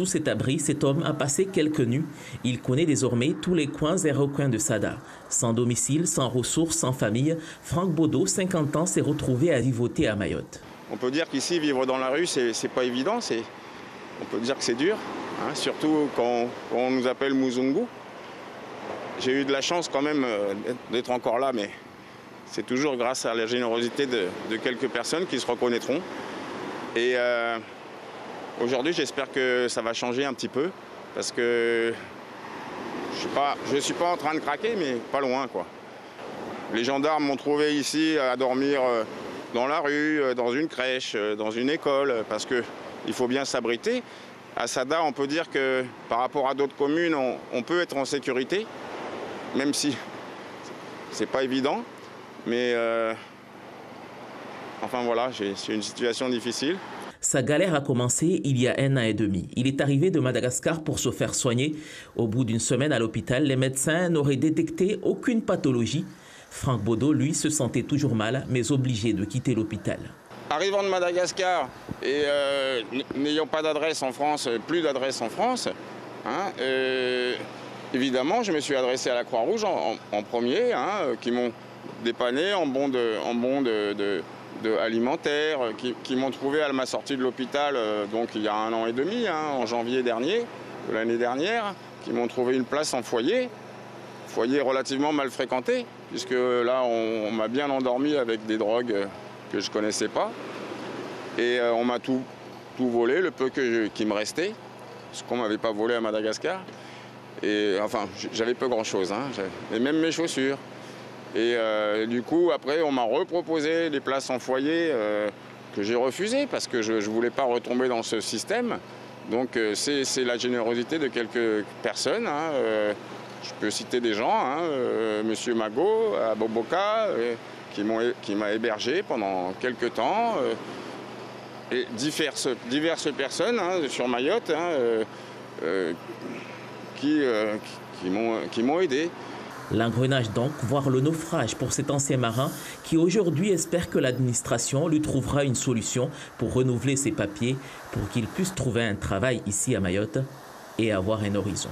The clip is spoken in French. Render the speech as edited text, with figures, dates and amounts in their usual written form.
Sous cet abri, cet homme a passé quelques nuits. Il connaît désormais tous les coins et recoins de Sada. Sans domicile, sans ressources, sans famille, Franck Baudot, 50 ans, s'est retrouvé à vivoter à Mayotte. On peut dire qu'ici, vivre dans la rue, c'est pas évident. On peut dire que c'est dur, hein, surtout quand on nous appelle Muzungu. J'ai eu de la chance quand même d'être encore là, mais c'est toujours grâce à la générosité de quelques personnes qui se reconnaîtront. Et aujourd'hui, j'espère que ça va changer un petit peu, parce que je ne suis pas en train de craquer, mais pas loin, quoi. Les gendarmes m'ont trouvé ici à dormir dans la rue, dans une crèche, dans une école, parce qu'il faut bien s'abriter. À Sada, on peut dire que par rapport à d'autres communes, on peut être en sécurité, même si c'est pas évident. Mais enfin voilà, c'est une situation difficile. Sa galère a commencé il y a 1 an et demi. Il est arrivé de Madagascar pour se faire soigner. Au bout d'une semaine à l'hôpital, les médecins n'auraient détecté aucune pathologie. Franck Baudot, lui, se sentait toujours mal, mais obligé de quitter l'hôpital. Arrivant de Madagascar et n'ayant pas d'adresse en France, plus d'adresse en France, hein, évidemment, je me suis adressé à la Croix-Rouge en premier, hein, qui m'ont dépanné en bon alimentaire, qui m'ont trouvé à ma sortie de l'hôpital, donc il y a 1 an et demi, hein, en janvier dernier, de l'année dernière, qui m'ont trouvé une place en foyer relativement mal fréquenté, puisque là on m'a bien endormi avec des drogues que je ne connaissais pas, et on m'a tout volé, le peu qui me restait, ce qu'on ne m'avait pas volé à Madagascar, et enfin j'avais peu grand chose, hein, et même mes chaussures. Et du coup, après, on m'a reproposé des places en foyer que j'ai refusées parce que je ne voulais pas retomber dans ce système. Donc c'est la générosité de quelques personnes. Hein, je peux citer des gens, hein, Monsieur Mago à Boboka, qui m'a hébergé pendant quelques temps. Et diverses personnes, hein, sur Mayotte, hein, qui m'ont aidé. L'engrenage donc, voire le naufrage pour cet ancien marin qui aujourd'hui espère que l'administration lui trouvera une solution pour renouveler ses papiers pour qu'il puisse trouver un travail ici à Mayotte et avoir un horizon.